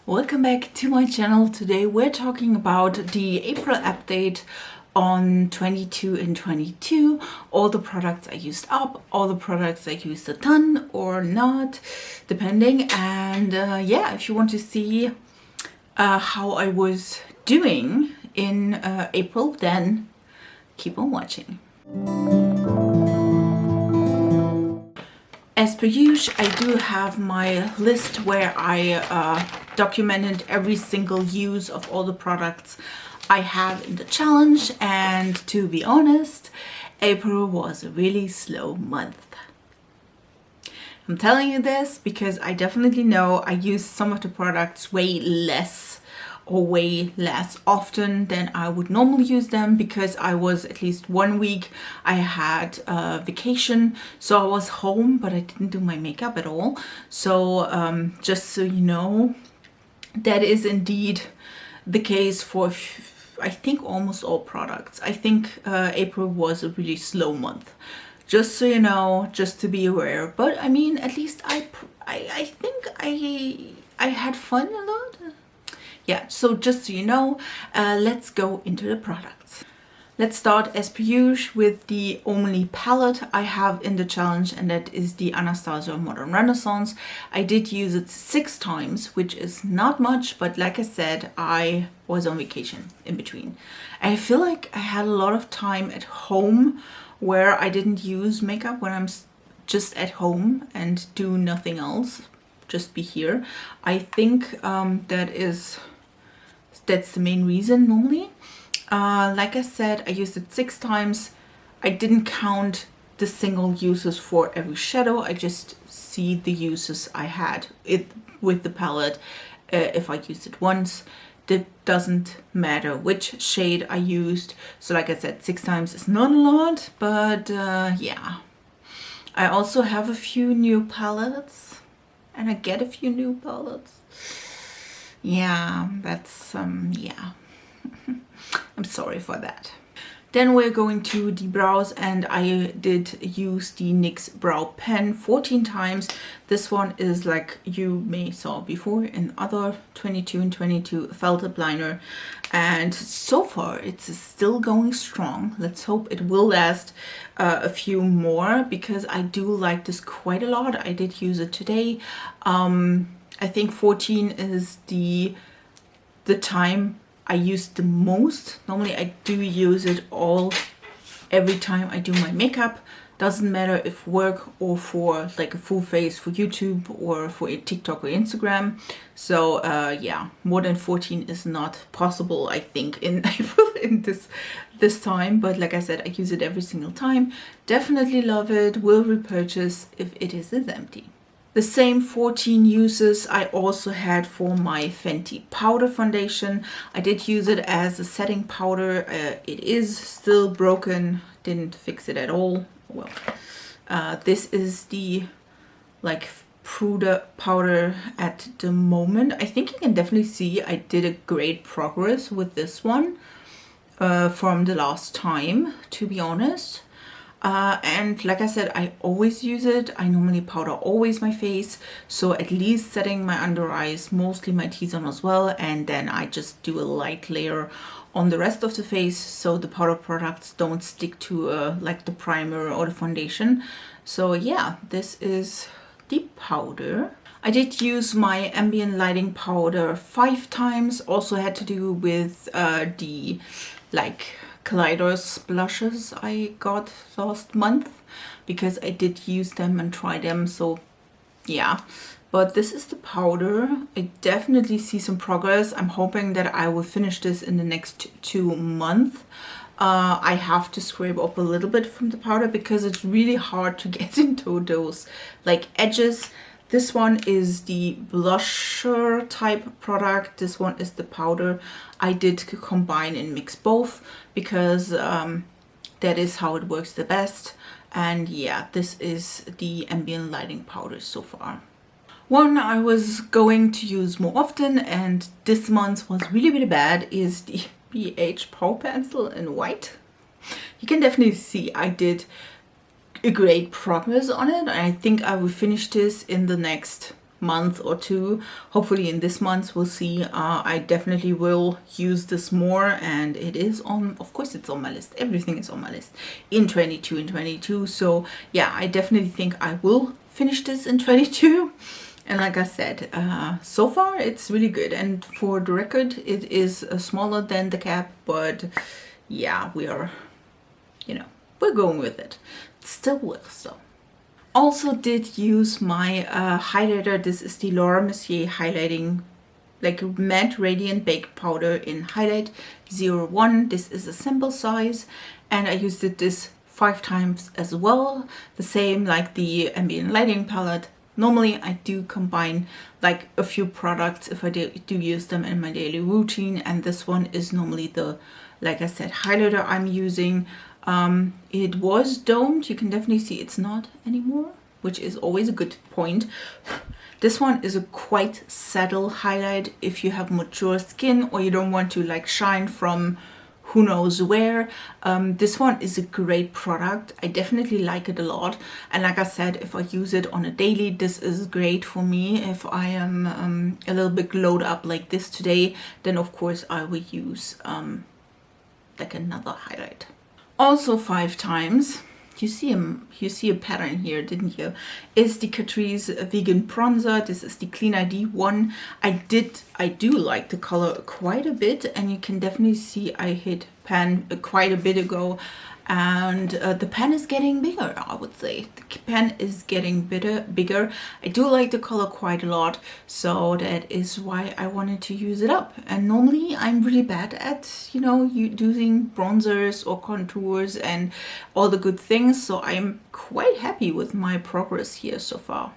Welcome back to my channel. Today we're talking about the April update on 22 and 22, all the products I used up, all the products I used a ton or not, depending. And yeah, if you want to see how I was doing in April, then keep on watching. As per usual, I do have my list where I documented every single use of all the products I have in the challenge, and to be honest, April was a really slow month. I'm telling you this because I definitely know I used some of the products way less often than I would normally use them, because I was at least 1 week I had vacation, so I was home but I didn't do my makeup at all. So just so you know, that is indeed the case for I think almost all products. I think April was a really slow month, just so you know, just to be aware. But I mean, at least I think I had fun a lot. Yeah, so just so you know, let's go into the products. Let's start as per usual with the only palette I have in the challenge, and that is the Anastasia Modern Renaissance. I did use it 6 times, which is not much, but like I said, I was on vacation in between. I feel like I had a lot of time at home where I didn't use makeup, when I'm just at home and do nothing else, just be here. I think that's the main reason normally. Like I said, I used it 6 times. I didn't count the single uses for every shadow. I just see the uses I had with the palette. If I used it once, it doesn't matter which shade I used. So like I said, 6 times is not a lot, but yeah. I also have a few new palettes, and I get a few new palettes. Yeah, that's yeah. I'm sorry for that. Then we're going to the brows, and I did use the NYX Brow Pen 14 times. This one is, like you may saw before in other 22 and 22, felt liner, and so far it's still going strong. Let's hope it will last a few more, because I do like this quite a lot. I did use it today. I think 14 is the time I use the most. Normally I do use it every time I do my makeup. Doesn't matter if work or for like a full face for YouTube or for TikTok or Instagram. So yeah, more than 14 is not possible, I think, in April in this time. But like I said, I use it every single time. Definitely love it. Will repurchase if it is empty. The same 14 uses I also had for my Fenty powder foundation. I did use it as a setting powder. It is still broken, didn't fix it at all. Well, this is the like powder at the moment. I think you can definitely see I did a great progress with this one from the last time, to be honest. And like I said, I always use it. I normally powder always my face, so at least setting my under eyes, mostly my T-zone as well, and then I just do a light layer on the rest of the face, so the powder products don't stick to like the primer or the foundation. So yeah, this is the powder. I did use my Ambient lighting powder 5 times. Also had to do with the like Kaleidos blushes I got last month, because I did use them and try them. So yeah, but this is the powder. I definitely see some progress. I'm hoping that I will finish this in the next 2 months. I have to scrape up a little bit from the powder because it's really hard to get into those like edges. This one is the blusher type product. This one is the powder. I did combine and mix both because that is how it works the best. And yeah, this is the Ambient lighting powder so far. One I was going to use more often, and this month was really bad, is the Beige Power Pencil in white. You can definitely see I did a great progress on it. I think I will finish this in the next month or two. Hopefully in this month we'll see. I definitely will use this more, and it is on, of course it's on my list, everything is on my list in 22. So yeah, I definitely think I will finish this in 22. And like I said, so far it's really good, and for the record it is smaller than the cap, but yeah, we are, you know, we're going with it. It still works though. Also did use my highlighter. This is the Laura Mercier highlighting, like matte radiant baked powder in highlight 01. This is a sample size, and I used this 5 times as well, the same like the ambient lighting palette. Normally I do combine like a few products if I do use them in my daily routine, and this one is normally the, like I said, highlighter I'm using. It was domed. You can definitely see it's not anymore, which is always a good point. This one is a quite subtle highlight if you have mature skin or you don't want to like shine from who knows where. This one is a great product. I definitely like it a lot, and like I said, if I use it on a daily, this is great for me. If I am a little bit glowed up like this today, then of course I will use like another highlight. Also 5 times, you see a pattern here, didn't you? Is the Catrice Vegan Bronzer. This is the Clean ID one. I do like the color quite a bit, and you can definitely see I hit pan quite a bit ago, and the pan is getting bigger. I would say the pan is getting bigger. I do like the color quite a lot, so that is why I wanted to use it up. And normally I'm really bad at, you know, using bronzers or contours and all the good things, so I'm quite happy with my progress here so far.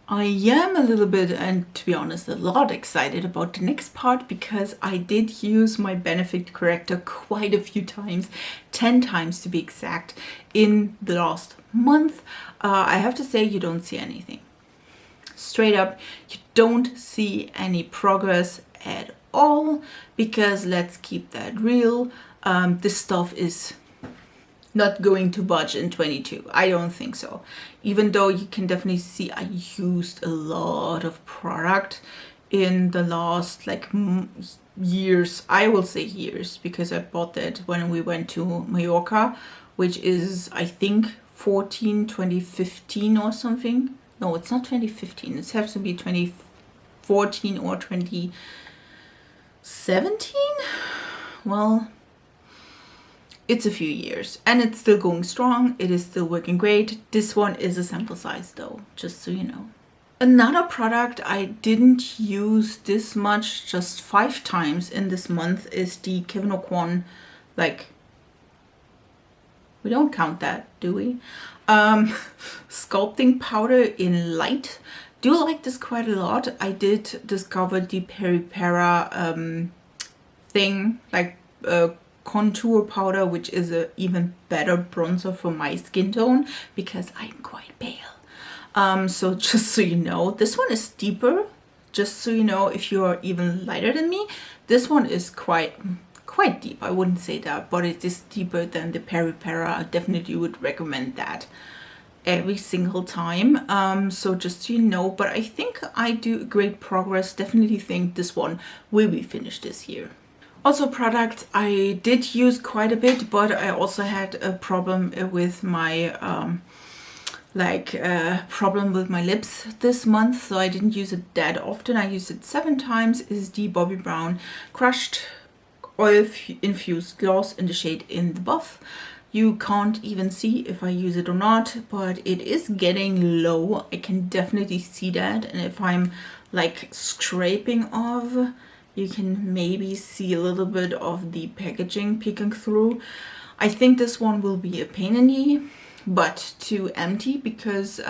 I am a little bit, and to be honest, a lot excited about the next part, because I did use my Benefit Corrector quite a few times, 10 times to be exact, in the last month. I have to say, you don't see anything. Straight up, you don't see any progress at all, because let's keep that real. This stuff is not going to budge in 22. I don't think so. Even though you can definitely see I used a lot of product in the last like years. I will say years, because I bought that when we went to Mallorca, which is I think 2015 or something. No, it's not 2015. It has to be 2014 or 2017. Well, it's a few years, and it's still going strong. It is still working great. This one is a sample size though, just so you know. Another product I didn't use this much, just 5 times in this month, is the Kevyn Aucoin, like, we don't count that, do we? Sculpting powder in light. Do like this quite a lot. I did discover the Peri Para thing, like contour powder, which is a even better bronzer for my skin tone, because I'm quite pale. So just so you know, this one is deeper. Just so you know, if you're even lighter than me, this one is quite deep. I wouldn't say that, but it is deeper than the Peri Para. I definitely would recommend that every single time. So just so you know, but I think I do great progress. Definitely think this one will be finished this year. Also products I did use quite a bit, but I also had a problem with my problem with my lips this month, so I didn't use it that often. I used it 7 times. Is the Bobbi Brown Crushed Oil-infused gloss in the shade In the Buff. You can't even see if I use it or not, but it is getting low. I can definitely see that, and if I'm like scraping off, you can maybe see a little bit of the packaging peeking through. I think this one will be a pain in the butt to empty, because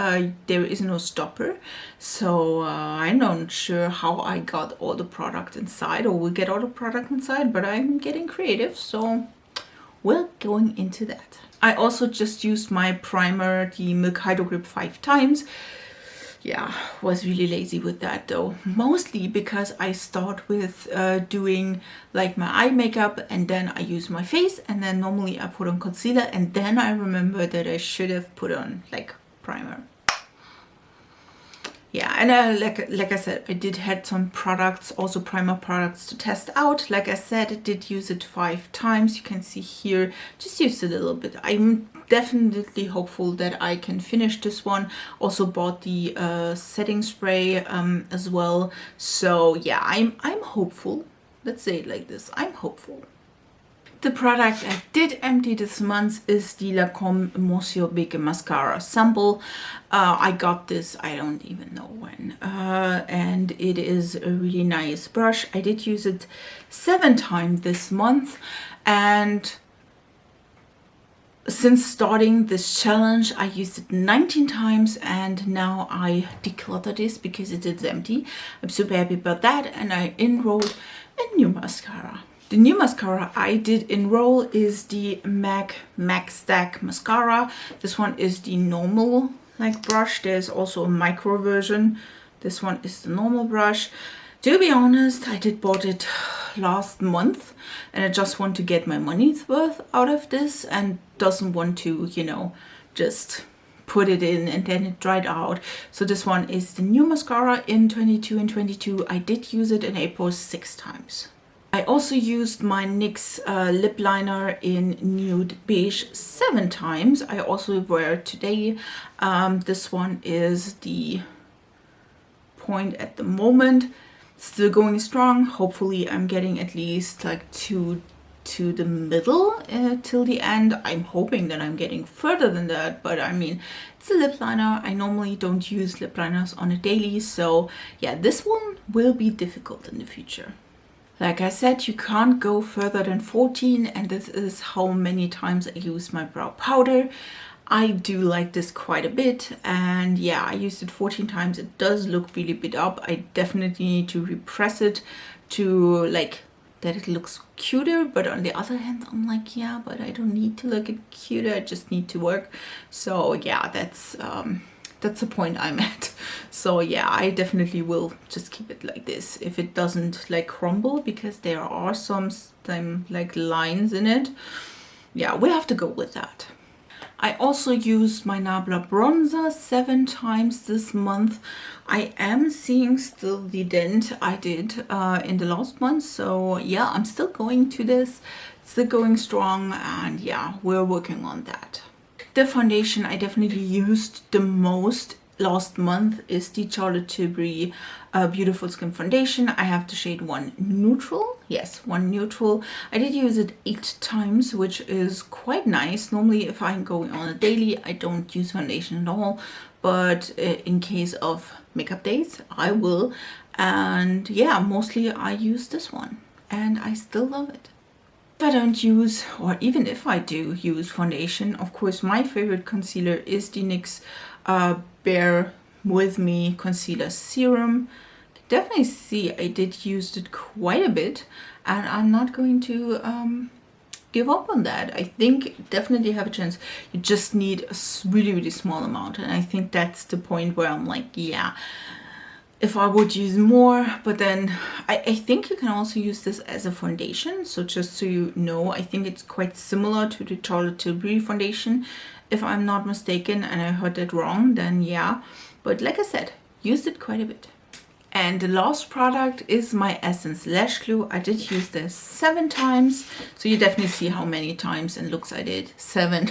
there is no stopper. So I'm not sure how I got all the product inside, or will get all the product inside, but I'm getting creative, so we're going into that. I also just used my primer, the Milk Hydrogrip, 5 times. Yeah, was really lazy with that though, mostly because I start with doing like my eye makeup, and then I use my face, and then normally I put on concealer, and then I remember that I should have put on like primer. Yeah, and like I said, I did had some products, also primer products to test out. Like I said, I did use it 5 times. You can see here, just used it a little bit. I'm definitely hopeful that I can finish this one. Also bought the setting spray as well. So yeah, I'm hopeful. Let's say it like this. I'm hopeful. The product I did empty this month is the Lancome Monsieur Big Mascara sample. I got this, I don't even know when, and it is a really nice brush. I did use it 7 times this month, and since starting this challenge I used it 19 times, and now I decluttered this because it is empty. I'm super happy about that, and I enrolled a new mascara. The new mascara I did enroll is the Mac Stack Mascara. This one is the normal brush. There's also a micro version. This one is the normal brush. To be honest, I did bought it last month, and I just want to get my money's worth out of this and doesn't want to, you know, just put it in and then it dried out. So this one is the new mascara in 22 and 22. I did use it in April 6 times. I also used my NYX lip liner in Nude Beige 7 times. I also wear it today. This one is the point at the moment. Still going strong. Hopefully I'm getting at least like to the middle till the end. I'm hoping that I'm getting further than that, but I mean, it's a lip liner. I normally don't use lip liners on a daily, so yeah, this one will be difficult in the future. Like I said, you can't go further than 14, and this is how many times I use my brow powder. I do like this quite a bit, and yeah, I used it 14 times. It does look really bit up. I definitely need to repress it to like that it looks cuter, but on the other hand I'm like, yeah, but I don't need to look cuter, I just need to work. So yeah, that's the point I'm at. So yeah, I definitely will just keep it like this if it doesn't like crumble, because there are some like lines in it. Yeah, we have to go with that. I also used my Nabla Bronzer 7 times this month. I am seeing still the dent I did in the last month. So yeah, I'm still going to this, still going strong, and yeah, we're working on that. The foundation I definitely used the most last month is the Charlotte Tilbury Beautiful Skin Foundation. I have the shade 1 Neutral. Yes, 1 Neutral. I did use it 8 times, which is quite nice. Normally, if I'm going on a daily, I don't use foundation at all. But in case of makeup days, I will. And yeah, mostly I use this one. And I still love it. If I don't use, or even if I do use foundation, of course my favorite concealer is the NYX Bare With Me Concealer Serum. Definitely see I did use it quite a bit, and I'm not going to give up on that. I think definitely have a chance. You just need a really small amount, and I think that's the point where I'm like, yeah, if I would use more. But then I think you can also use this as a foundation. So just so you know, I think it's quite similar to the Charlotte Tilbury foundation, if I'm not mistaken, and I heard that wrong, then yeah. But like I said, used it quite a bit. And the last product is my Essence Lash Glue. I did use this 7 times. So you definitely see how many times and looks I did. 7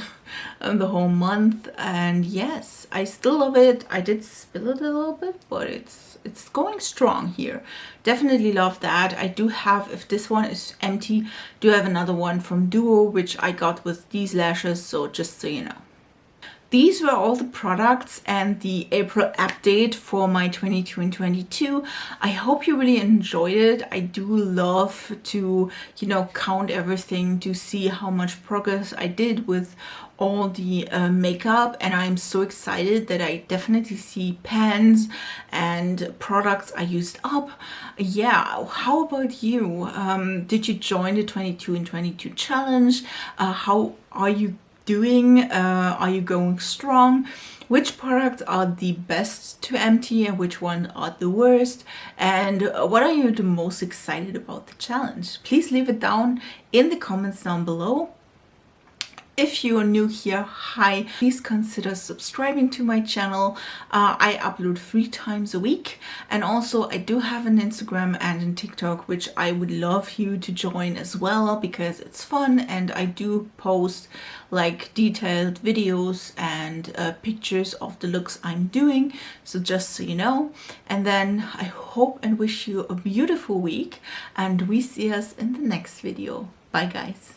in the whole month. And yes, I still love it. I did spill it a little bit, but it's going strong here. Definitely love that. I do have, if this one is empty, do have another one from Duo, which I got with these lashes. So just so you know. These were all the products and the April update for my 22 and 22. I hope you really enjoyed it. I do love to, you know, count everything to see how much progress I did with all the makeup, and I'm so excited that I definitely see pans and products I used up. Yeah, how about you? Did you join the 22 and 22 challenge? How are you doing? Are you going strong? Which products are the best to empty and which ones are the worst? And what are you the most excited about the challenge? Please leave it down in the comments down below. If you are new here, hi, please consider subscribing to my channel. I upload 3 times a week, and also I do have an Instagram and a TikTok, which I would love you to join as well because it's fun, and I do post like detailed videos and pictures of the looks I'm doing, so just so you know. And then I hope and wish you a beautiful week, and we see us in the next video. Bye guys.